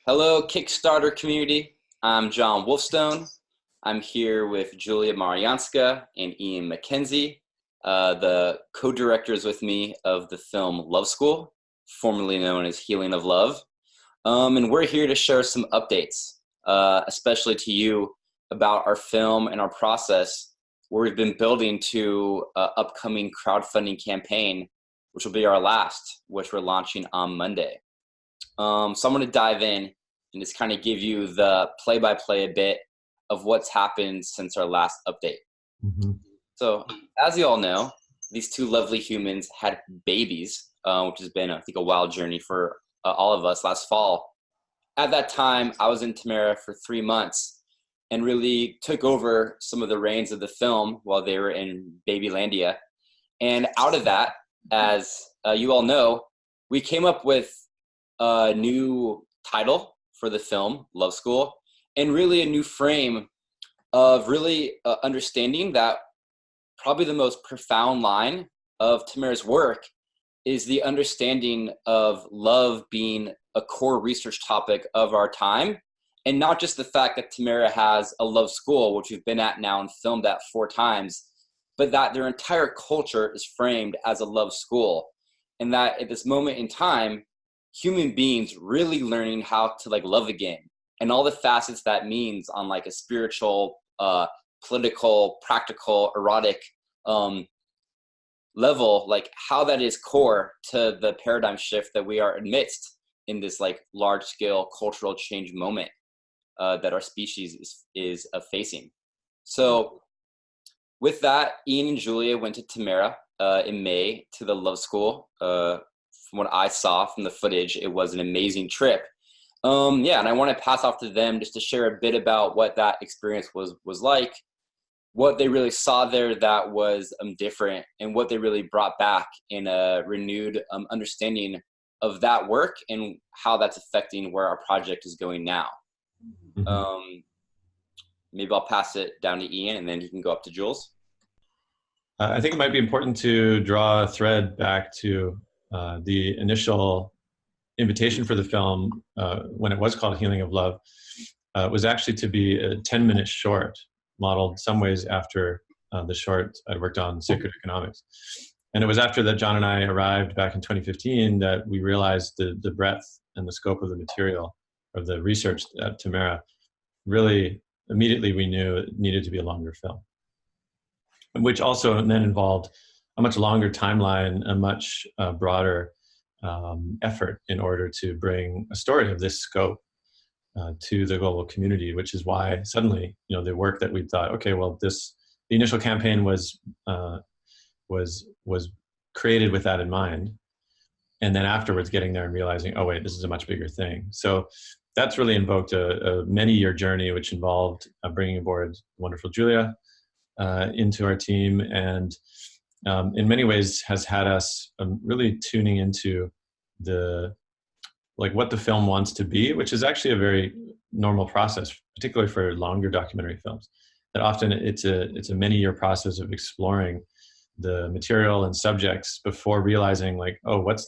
Hello, Kickstarter community. I'm John Wolfstone. I'm here with Julia Marianska and Ian McKenzie, the co-directors with me of the film Love School, formerly known as Healing of Love. And we're here to share some updates, especially to you about our film and our process, where we've been building to an upcoming crowdfunding campaign, which will be our last, which we're launching on Monday. So I'm going to dive in and just kind of give you the play-by-play a bit of what's happened since our last update. Mm-hmm. So as you all know, these two lovely humans had babies, which has been, I think, a wild journey for all of us last fall. At that time, I was in Tamara for 3 months and really took over some of the reins of the film while they were in Babylandia. And out of that, as you all know, we came up with a new title for the film, Love School, and really a new frame of really understanding that probably the most profound line of Tamara's work is the understanding of love being a core research topic of our time, and not just the fact that Tamara has a love school, which we've been at now and filmed at 4 times, but that their entire culture is framed as a love school. And that at this moment in time, human beings really learning how to love again, and all the facets that means on a spiritual, political, practical, erotic level, how that is core to the paradigm shift that we are amidst in this large scale cultural change moment that our species is facing. So with that, Ian and Julia went to Tamara in May to the Love School. From what I saw from the footage, it was an amazing trip. And I want to pass off to them just to share a bit about what that experience was like, what they really saw there that was different, and what they really brought back in a renewed understanding of that work and how that's affecting where our project is going now. Mm-hmm. Maybe I'll pass it down to Ian, and then he can go up to Jules. I think it might be important to draw a thread back to the initial invitation for the film, when it was called Healing of Love, was actually to be a 10-minute short, modeled some ways after the short I'd worked on, Sacred Economics. And it was after that John and I arrived back in 2015 that we realized the breadth and the scope of the material, of the research at Tamara. Really, immediately we knew it needed to be a longer film, which also then involved a much longer timeline, a much broader effort in order to bring a story of this scope to the global community, which is why suddenly, the work that we thought, okay, well, the initial campaign was created with that in mind, and then afterwards getting there and realizing, oh wait, this is a much bigger thing. So that's really invoked a many-year journey, which involved bringing aboard wonderful Julia into our team, and in many ways has had us really tuning into what the film wants to be, which is actually a very normal process, particularly for longer documentary films. That often it's a many-year process of exploring the material and subjects before realizing what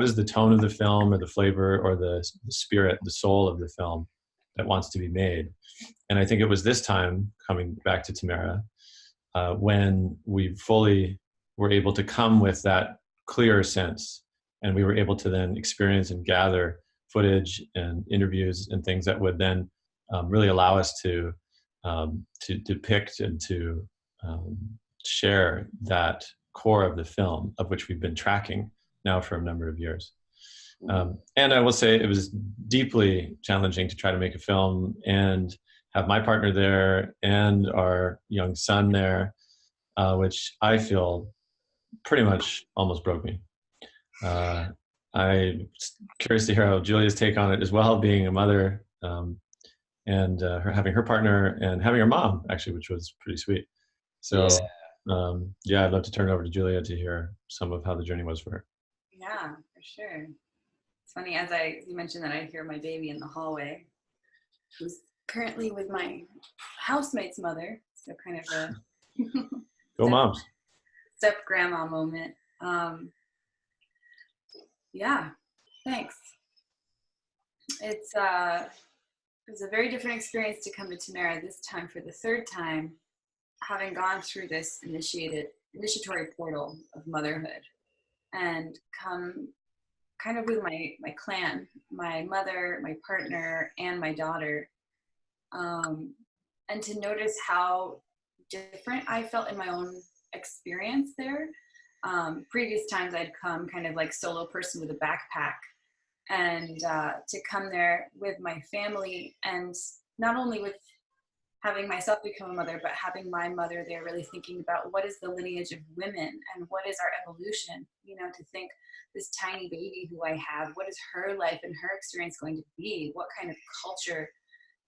is the tone of the film, or the flavor, or the spirit, the soul of the film that wants to be made. And I think it was this time, coming back to Tamara, when we fully were able to come with that clearer sense, and we were able to then experience and gather footage and interviews and things that would then really allow us to depict and to share that core of the film, of which we've been tracking now for a number of years. And I will say it was deeply challenging to try to make a film and have my partner there and our young son there, which I feel pretty much almost broke me. I'm curious to hear how Julia's take on it as well, being a mother, and her having her partner and having her mom, actually, which was pretty sweet. So I'd love to turn it over to Julia to hear some of how the journey was for her. Yeah, for sure. It's funny, you mentioned that I hear my baby in the hallway, who's currently with my housemate's mother, so kind of a Go moms. Step grandma moment. Yeah, thanks. It was a very different experience to come to Tamara this time for the third time, having gone through this initiatory portal of motherhood and come kind of with my clan, my mother, my partner, and my daughter. And to notice how different I felt in my own experience there. Previous times I'd come kind of like solo person with a backpack, and to come there with my family, and not only with having myself become a mother, but having my mother there, really thinking about what is the lineage of women and what is our evolution, you know, to think this tiny baby who I have, what is her life and her experience going to be? What kind of culture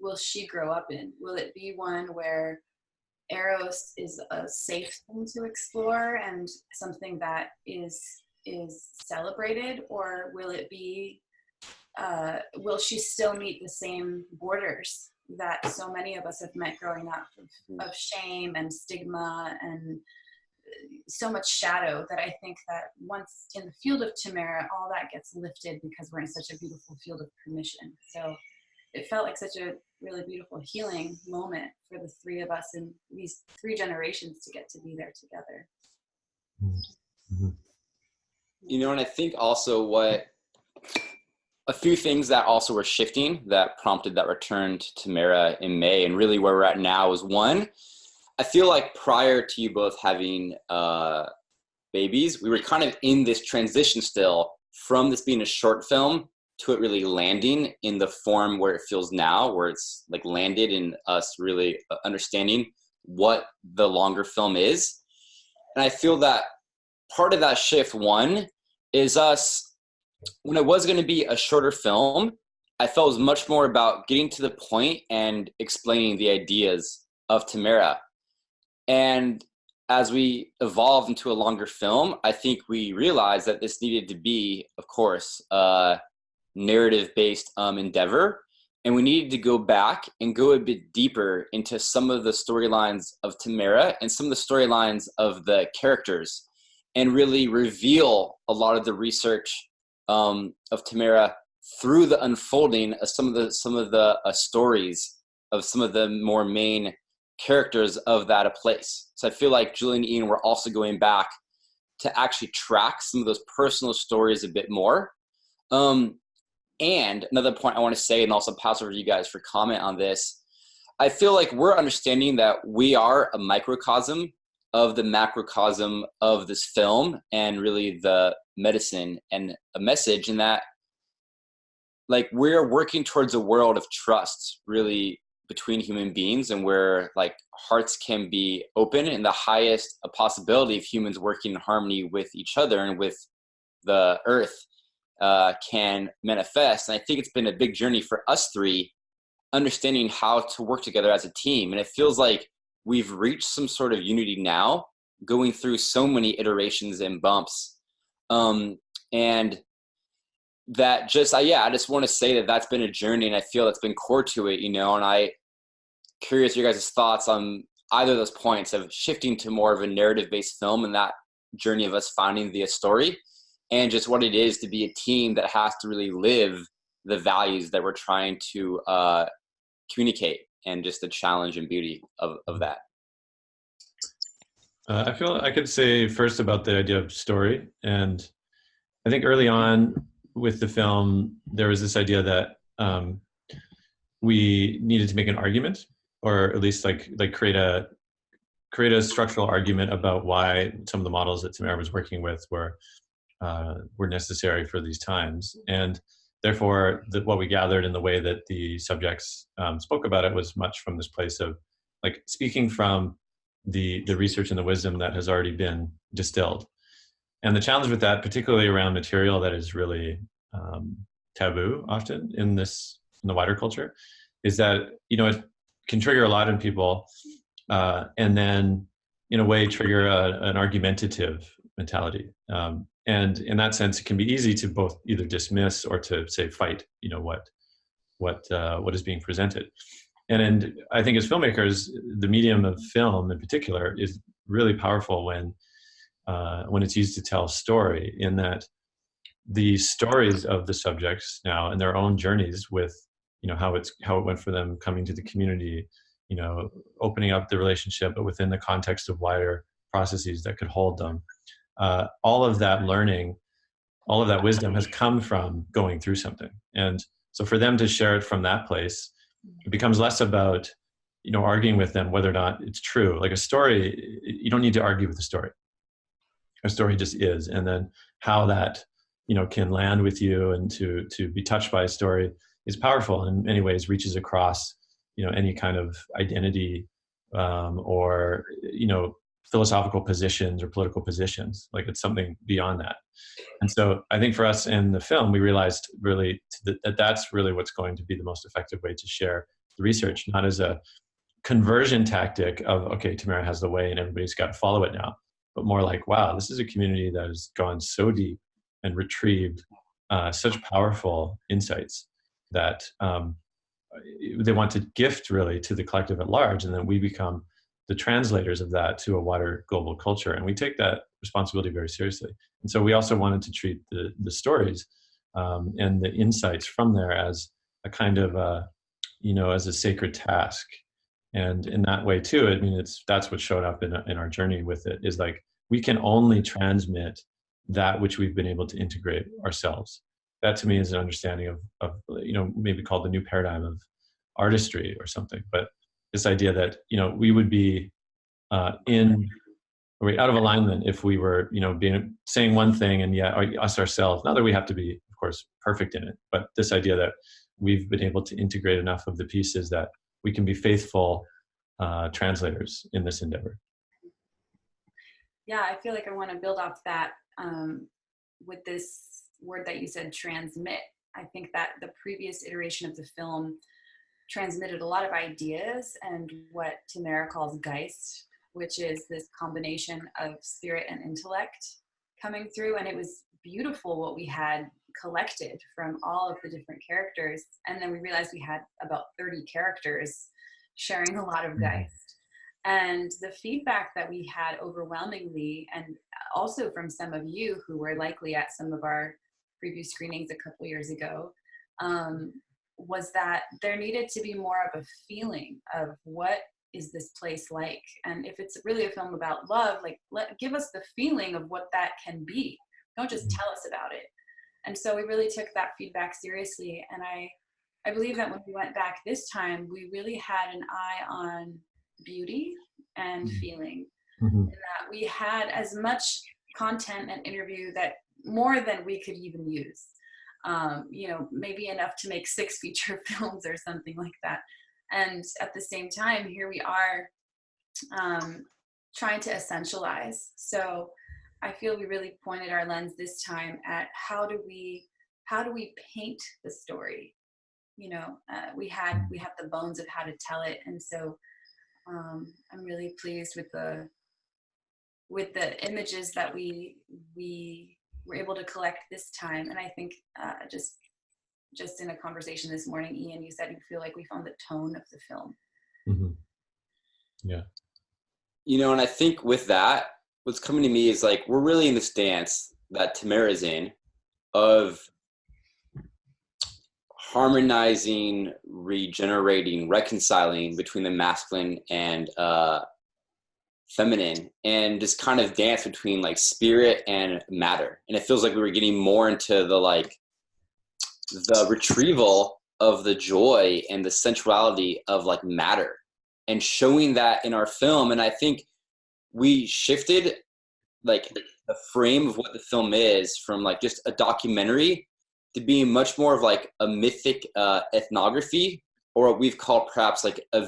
will she grow up in? Will it be one where Eros is a safe thing to explore and something that is celebrated, or will it be will she still meet the same borders that so many of us have met growing up of shame and stigma and so much shadow, that I think that once in the field of Tamara, all that gets lifted because we're in such a beautiful field of permission. So it felt like such a really beautiful healing moment for the three of us in these 3 generations to get to be there together. Mm-hmm. You know, and I think also a few things that also were shifting that prompted that return to Tamara in May, and really where we're at now is, one, I feel like prior to you both having babies, we were kind of in this transition still from this being a short film to it really landing in the form where it feels now, where it's like landed in us really understanding what the longer film is. And I feel that part of that shift, one, is us, when it was going to be a shorter film, I felt it was much more about getting to the point and explaining the ideas of Tamara. And as we evolved into a longer film, I think we realized that this needed to be, of course, a narrative-based endeavor. And we needed to go back and go a bit deeper into some of the storylines of Tamara and some of the storylines of the characters, and really reveal a lot of the research of Tamara through the unfolding of some of the stories of some of the more main characters of that place. So I feel like Julie and Ian were also going back to actually track some of those personal stories a bit more. And another point I want to say, and also pass over to you guys for comment on this, I feel like we're understanding that we are a microcosm of the macrocosm of this film, and really the medicine and a message in that, like, we're working towards a world of trust really between human beings, and where like hearts can be open, and the highest a possibility of humans working in harmony with each other and with the earth can manifest. And I think it's been a big journey for us 3, understanding how to work together as a team. And it feels like we've reached some sort of unity now, going through so many iterations and bumps. And that just, I just want to say that that's been a journey, and I feel that's been core to it, you know, and I curious your guys' thoughts on either of those points of shifting to more of a narrative-based film and that journey of us finding the story, and just what it is to be a team that has to really live the values that we're trying to communicate, and just the challenge and beauty of that. I feel I could say first about the idea of story. And I think early on with the film, there was this idea that we needed to make an argument, or at least like create a structural argument about why some of the models that Tamara was working with were necessary for these times. And therefore, what we gathered in the way that the subjects spoke about it was much from this place of like speaking from the research and the wisdom that has already been distilled. And the challenge with that, particularly around material that is really taboo often in the wider culture, is that, you know, it can trigger a lot in people, and then in a way trigger an argumentative mentality. And in that sense, it can be easy to both either dismiss or to say fight, you know, what is being presented. And I think as filmmakers, the medium of film in particular is really powerful when it's used to tell a story, in that the stories of the subjects now and their own journeys with, how it went for them coming to the community, opening up the relationship, but within the context of wider processes that could hold them. All of that learning, all of that wisdom has come from going through something. And so for them to share it from that place, it becomes less about, arguing with them whether or not it's true. Like a story, you don't need to argue with the story. A story just is. And then how that, can land with you and to be touched by a story is powerful, and in many ways reaches across, any kind of identity or, philosophical positions or political positions. Like it's something beyond that. And so I think for us in the film, we realized really that that's really what's going to be the most effective way to share the research, not as a conversion tactic of, okay, Tamara has the way and everybody's got to follow it now, but more like, wow, this is a community that has gone so deep and retrieved such powerful insights that they want to gift really to the collective at large. And then we become the translators of that to a wider global culture. And we take that responsibility very seriously. And so we also wanted to treat the stories and the insights from there as a kind of, as a sacred task. And in that way too, I mean, that's what showed up in our journey with it, is like, we can only transmit that which we've been able to integrate ourselves. That to me is an understanding of maybe called the new paradigm of artistry or something. But this idea that, we would be out of alignment if we were, saying one thing and yet us ourselves, not that we have to be, of course, perfect in it, but this idea that we've been able to integrate enough of the pieces that we can be faithful translators in this endeavor. Yeah, I feel like I want to build off that with this word that you said, transmit. I think that the previous iteration of the film transmitted a lot of ideas and what Tamara calls Geist, which is this combination of spirit and intellect coming through. And it was beautiful what we had collected from all of the different characters. And then we realized we had about 30 characters sharing a lot of Geist. And the feedback that we had overwhelmingly, and also from some of you who were likely at some of our preview screenings a couple years ago, was that there needed to be more of a feeling of what is this place like? And if it's really a film about love, like give us the feeling of what that can be. Don't just tell us about it. And so we really took that feedback seriously. And I believe that when we went back this time, we really had an eye on beauty and feeling. And that we had as much content and interview that more than we could even use. Maybe enough to make 6 feature films or something like that. And at the same time, here we are trying to essentialize. So I feel we really pointed our lens this time at how do we paint the story? We have the bones of how to tell it. And so I'm really pleased with the images that we were able to collect this time. And I think just in a conversation this morning, Ian, you said you feel like we found the tone of the film. Yeah. And I think with that, what's coming to me is like, we're really in this dance that Tamara's in of harmonizing, regenerating, reconciling between the masculine and feminine, and this kind of dance between like spirit and matter. And it feels like we were getting more into the retrieval of the joy and the sensuality of like matter, and showing that in our film. And I think we shifted like the frame of what the film is from like just a documentary to being much more of like a mythic ethnography, or what we've called perhaps like a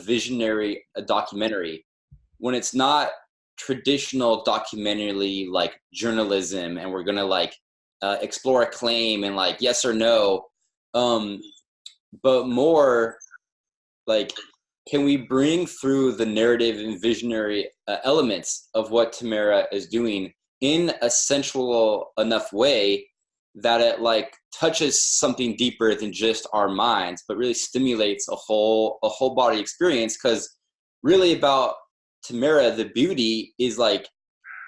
documentary, when it's not traditional documentary like journalism and we're gonna like explore a claim and like yes or no, but more like, can we bring through the narrative and visionary elements of what Tamara is doing in a sensual enough way that it like touches something deeper than just our minds, but really stimulates a whole body experience? Because really about Tamara, the beauty is like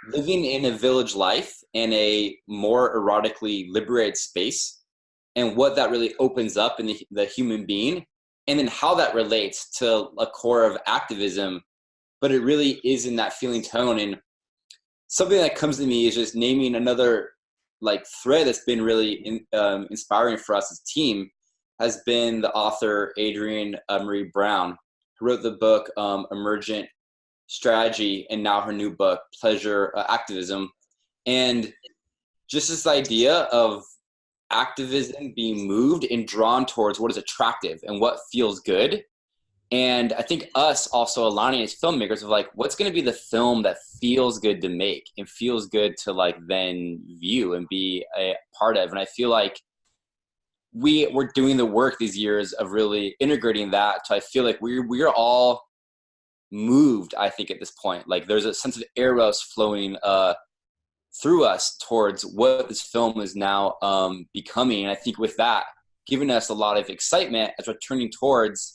living in a village life in a more erotically liberated space, and what that really opens up in the human being, and then how that relates to a core of activism. But it really is in that feeling tone. And something that comes to me is just naming another like thread that's been really inspiring for us as a team has been the author Adrienne Marie Brown, who wrote the book Emergent Strategy, and now her new book Pleasure Activism. And just this idea of activism being moved and drawn towards what is attractive and what feels good. And I think us also aligning as filmmakers of like, what's going to be the film that feels good to make and feels good to like then view and be a part of. And I feel like we're doing the work these years of really integrating that. So I feel like we're all moved, I think, at this point. Like there's a sense of eros flowing through us towards what this film is now becoming. And I think with that, giving us a lot of excitement as we're turning towards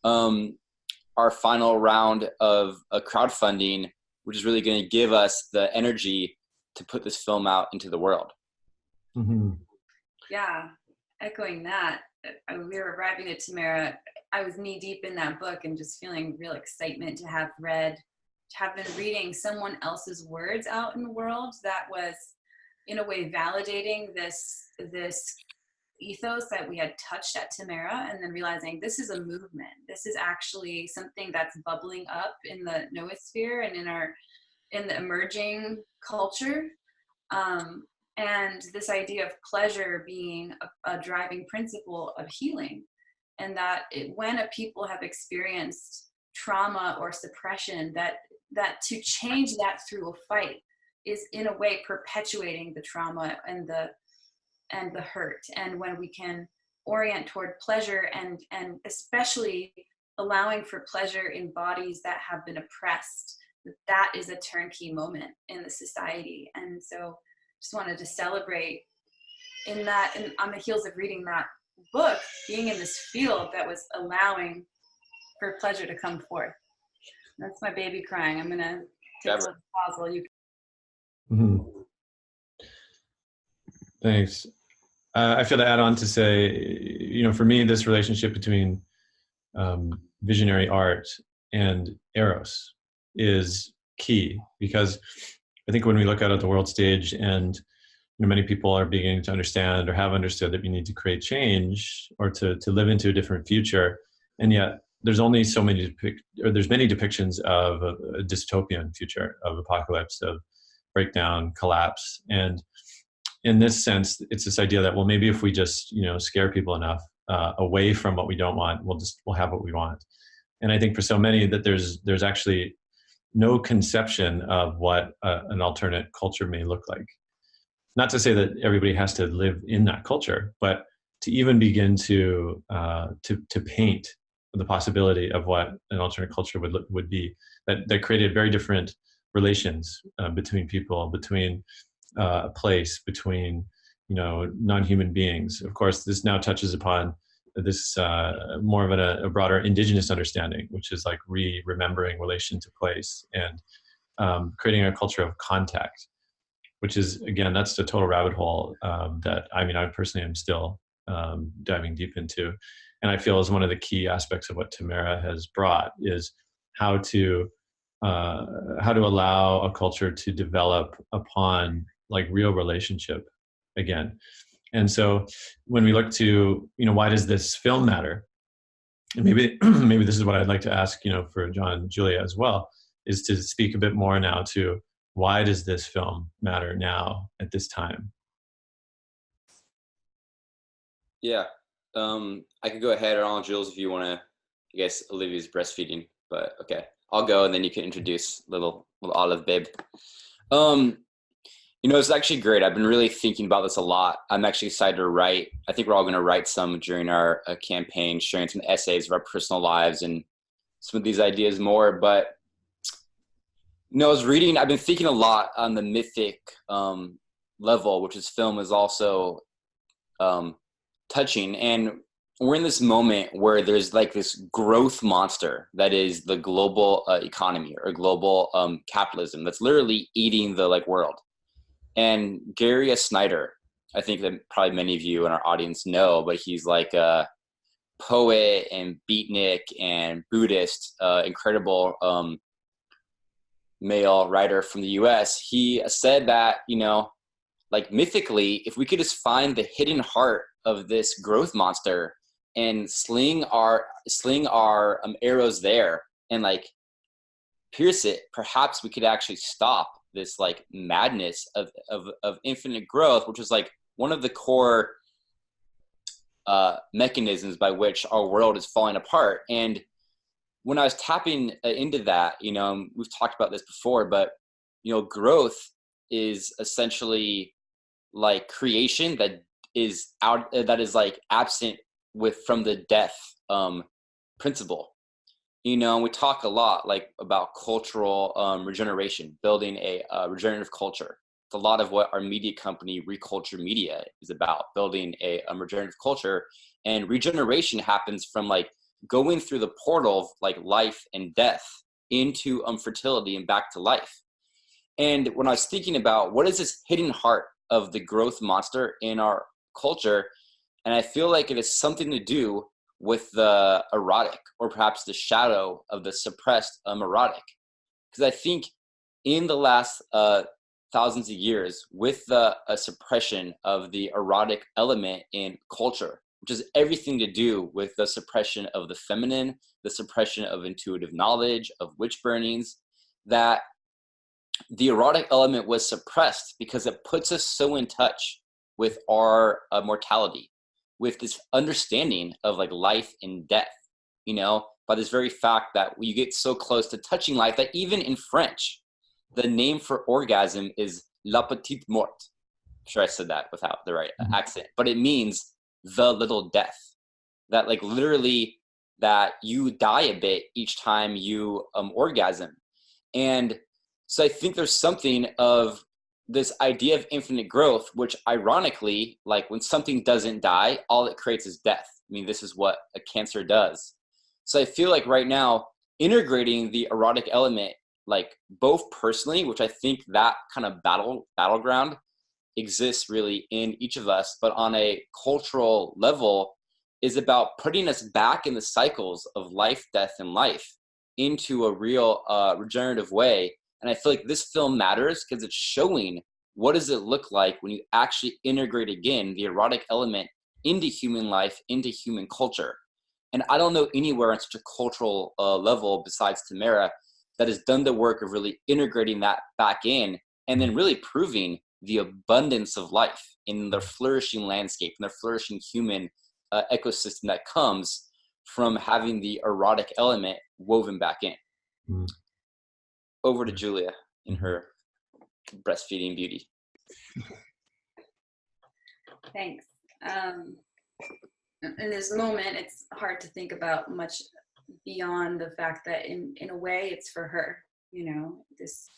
our final round of crowdfunding, which is really going to give us the energy to put this film out into the world. Mm-hmm. Yeah, echoing that, we were arriving at Tamara. I was knee deep in that book and just feeling real excitement to have been reading someone else's words out in the world that was in a way validating this ethos that we had touched at Tamara, and then realizing this is a movement. This is actually something that's bubbling up in the noosphere and in the emerging culture. And this idea of pleasure being a driving principle of healing. And that when a people have experienced trauma or suppression, that to change that through a fight is in a way perpetuating the trauma and the hurt. And when we can orient toward pleasure and especially allowing for pleasure in bodies that have been oppressed, that is a turnkey moment in the society. And so just wanted to celebrate in that, and on the heels of reading that book, being in this field that was allowing for pleasure to come forth. That's my baby crying. I'm gonna take a little pause while you. Mm-hmm. Thanks. I feel to add on to say, for me, this relationship between visionary art and eros is key, because I think when we look out at the world stage and many people are beginning to understand or have understood that we need to create change or to live into a different future, and yet there's only so many there's many depictions of a dystopian future, of apocalypse, of breakdown, collapse. And in this sense, it's this idea that, well, maybe if we just scare people enough away from what we don't want, we'll have what we want. And I think for so many that there's actually no conception of what an alternate culture may look like. Not to say that everybody has to live in that culture, but to even begin to paint the possibility of what an alternate culture would be, that created very different relations between people, between a place, between non-human beings. Of course, this now touches upon this more of a broader indigenous understanding, which is like remembering relation to place and creating a culture of contact, which is, again, that's the total rabbit hole that I personally am still diving deep into. And I feel is one of the key aspects of what Tamara has brought is how to allow a culture to develop upon like real relationship again. And so when we look to, why does this film matter? And maybe this is what I'd like to ask, for John, Julia as well, is to speak a bit more now to why does this film matter now at this time? Yeah. I could go ahead, or Jules, if you want to. I guess Olivia's breastfeeding, but okay, I'll go, and then you can introduce little Olive babe. It's actually great. I've been really thinking about this a lot. I'm actually excited to write. I think we're all going to write some during our campaign, sharing some essays of our personal lives and some of these ideas more. But I was reading. I've been thinking a lot on the mythic level, which is film is also touching. And we're in this moment where there's like this growth monster that is the global economy or global capitalism that's literally eating the like world. And Gary S. Snyder, I think that probably many of you in our audience know, but he's like a poet and beatnik and Buddhist, incredible male writer from the US. He said that, you know, like mythically, if we could just find the hidden heart of this growth monster and sling our arrows there and like pierce it, perhaps we could actually stop this like madness of infinite growth, which is like one of the core mechanisms by which our world is falling apart. And when I was tapping into that, you know, we've talked about this before, but you know, growth is essentially like creation that is like absent from the death principle. You know, we talk a lot like about cultural regeneration, building a regenerative culture. It's a lot of what our media company, Reculture Media, is about, building a regenerative culture. And regeneration happens from like going through the portal of like life and death into fertility and back to life. And when I was thinking about what is this hidden heart of the growth monster in our culture, and I feel like it has something to do with the erotic, or perhaps the shadow of the suppressed erotic. Because I think in the last thousands of years, with the suppression of the erotic element in culture, which has everything to do with the suppression of the feminine, the suppression of intuitive knowledge, of witch burnings, that the erotic element was suppressed because it puts us so in touch with our mortality, with this understanding of like life and death, you know, by this very fact that you get so close to touching life that even in French, the name for orgasm is la petite mort. I'm sure I said that without the right accent, but it means the little death. That like literally that you die a bit each time you orgasm. And so I think there's something of this idea of infinite growth, which ironically, like when something doesn't die, all it creates is death. I mean, this is what a cancer does. So I feel like right now, integrating the erotic element, like both personally, which I think that kind of battleground exists really in each of us, but on a cultural level is about putting us back in the cycles of life, death, and life into a real regenerative way. And I feel like this film matters because it's showing what does it look like when you actually integrate again the erotic element into human life, into human culture. And I don't know anywhere on such a cultural level besides Tamara that has done the work of really integrating that back in and then really proving the abundance of life in the flourishing landscape and the flourishing human ecosystem that comes from having the erotic element woven back in. Mm. Over to Julia in her breastfeeding beauty. Thanks. In this moment, it's hard to think about much beyond the fact that in a way it's for her, you know, this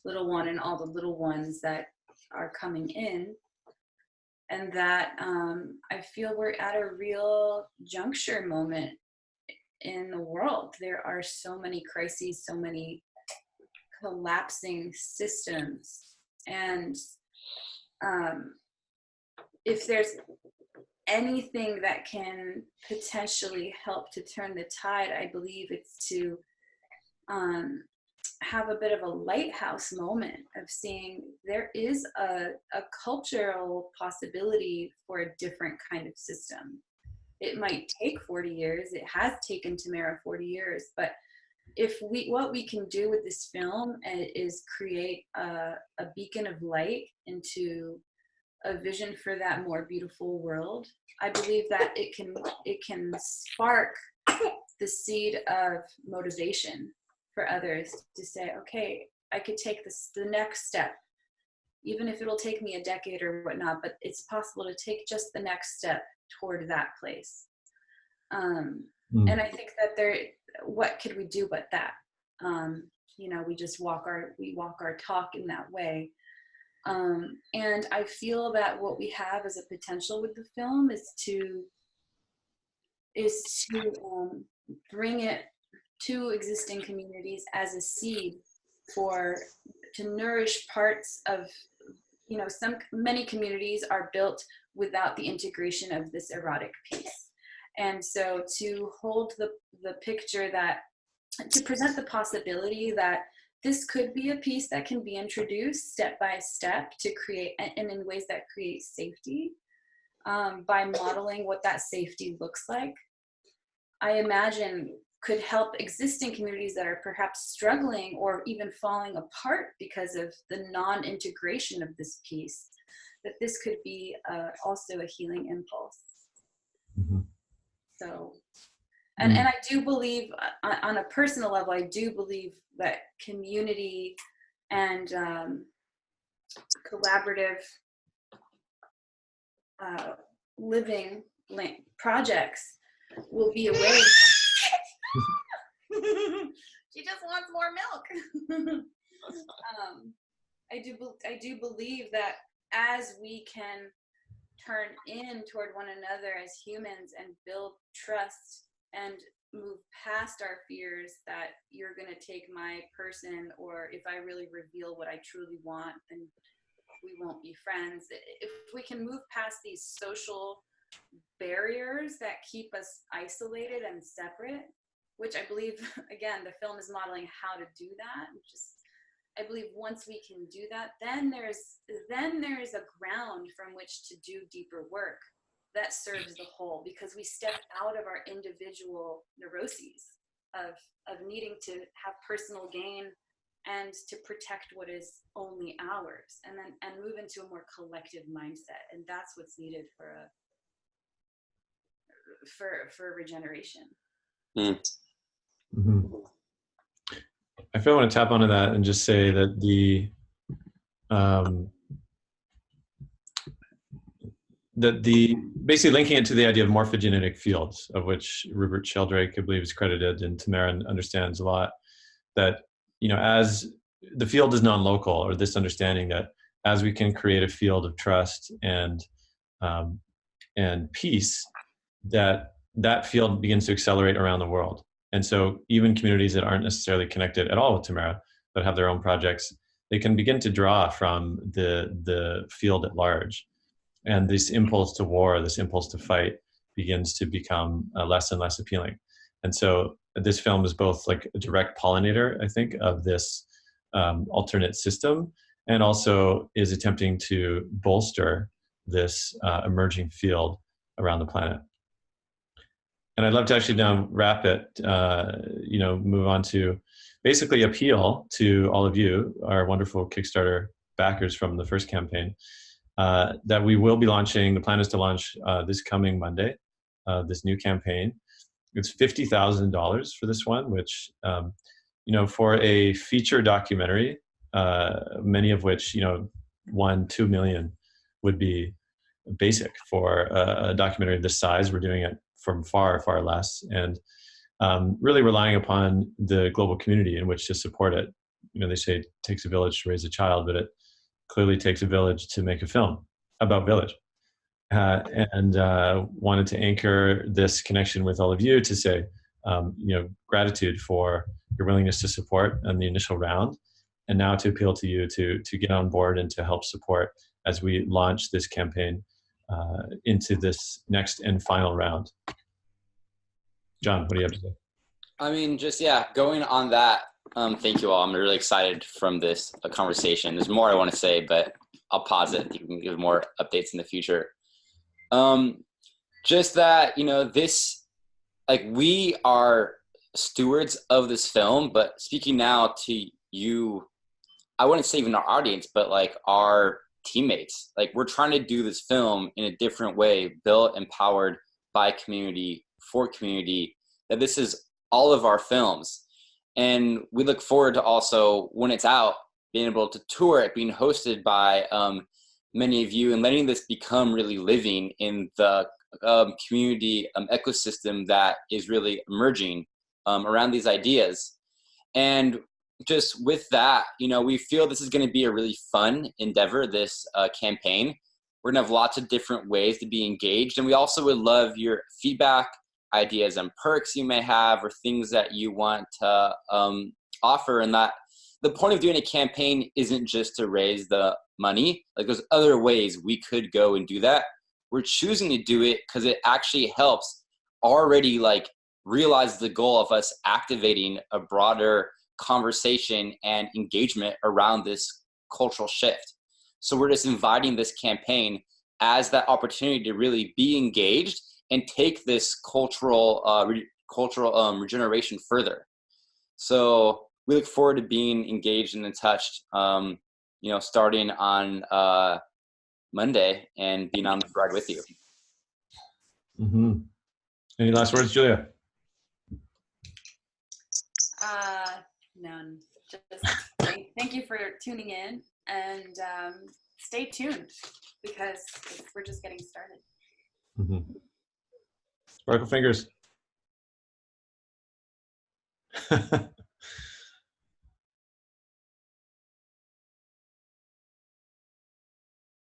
little one and all the little ones that are coming in. And that I feel we're at a real juncture moment in the world. There are so many crises, so many collapsing systems. And if there's anything that can potentially help to turn the tide, I believe it's to have a bit of a lighthouse moment of seeing there is a cultural possibility for a different kind of system. It might take 40 years. It has taken Tamara 40 years, but what we can do with this film is create a beacon of light into a vision for that more beautiful world. I believe that it can spark the seed of motivation for others to say, okay, I could take the next step, even if it'll take me a decade or whatnot, but it's possible to take just the next step toward that place. And I think that what could we do but that? You know, we just walk our talk in that way. And I feel that what we have as a potential with the film is to is to bring it to existing communities as a seed to nourish parts of, many communities are built without the integration of this erotic piece. And so to hold the picture to present the possibility that this could be a piece that can be introduced step by step to create, and in ways that create safety, by modeling what that safety looks like, I imagine could help existing communities that are perhaps struggling or even falling apart because of the non-integration of this piece, that this could be also a healing impulse. Mm-hmm. So, and I do believe, on a personal level, I do believe that community and collaborative living projects will be a way. She just wants more milk. I do believe that as we can turn in toward one another as humans and build trust and move past our fears that you're going to take my person, or if I really reveal what I truly want, then we won't be friends. If we can move past these social barriers that keep us isolated and separate, which I believe, again, the film is modeling how to do that. I believe once we can do that, then there is a ground from which to do deeper work that serves the whole, because we step out of our individual neuroses of needing to have personal gain and to protect what is only ours, and move into a more collective mindset. And that's what's needed for regeneration. Mm-hmm. I feel I want to tap onto that and just say that basically linking it to the idea of morphogenetic fields, of which Rupert Sheldrake, I believe, is credited, and Tamara understands a lot, that, as the field is non-local, or this understanding that as we can create a field of trust and peace, that field begins to accelerate around the world. And so even communities that aren't necessarily connected at all with Tamara, but have their own projects, they can begin to draw from the field at large. And this impulse to war, this impulse to fight, begins to become less and less appealing. And so this film is both like a direct pollinator, I think, of this alternate system, and also is attempting to bolster this emerging field around the planet. And I'd love to actually now wrap it, move on to basically appeal to all of you, our wonderful Kickstarter backers from the first campaign, that we will be launching. The plan is to launch this coming Monday, this new campaign. It's $50,000 for this one, which, for a feature documentary, many of which, 1-2 million would be basic for a documentary of this size. We're doing it from far, far less, and really relying upon the global community in which to support it. They say it takes a village to raise a child, but it clearly takes a village to make a film about village. And wanted to anchor this connection with all of you to say, gratitude for your willingness to support on the initial round, and now to appeal to you to get on board and to help support as we launch this campaign into this next and final round. John, what do you have to say? I mean, going on that, thank you all. I'm really excited from this conversation. There's more I want to say, but I'll pause it. You can give more updates in the future. Just that, we are stewards of this film, but speaking now to you, I wouldn't say even our audience, but our teammates, we're trying to do this film in a different way, built, empowered by community, for community, that this is all of our films. And we look forward to also, when it's out, being able to tour it, being hosted by many of you, and letting this become really living in the community ecosystem that is really emerging around these ideas. And just with that, we feel this is going to be a really fun endeavor, this campaign. We're going to have lots of different ways to be engaged. And we also would love your feedback, ideas and perks you may have, or things that you want to offer. And that the point of doing a campaign isn't just to raise the money. Like, there's other ways we could go and do that. We're choosing to do it because it actually helps already like realize the goal of us activating a broader conversation and engagement around this cultural shift. So we're just inviting this campaign as that opportunity to really be engaged and take this cultural regeneration further. So we look forward to being engaged and in touch, starting on Monday and being on the ride with you. Mm-hmm. Any last words, Julia? None. Just thank you for tuning in, and stay tuned because we're just getting started. Mm-hmm. Sparkle fingers.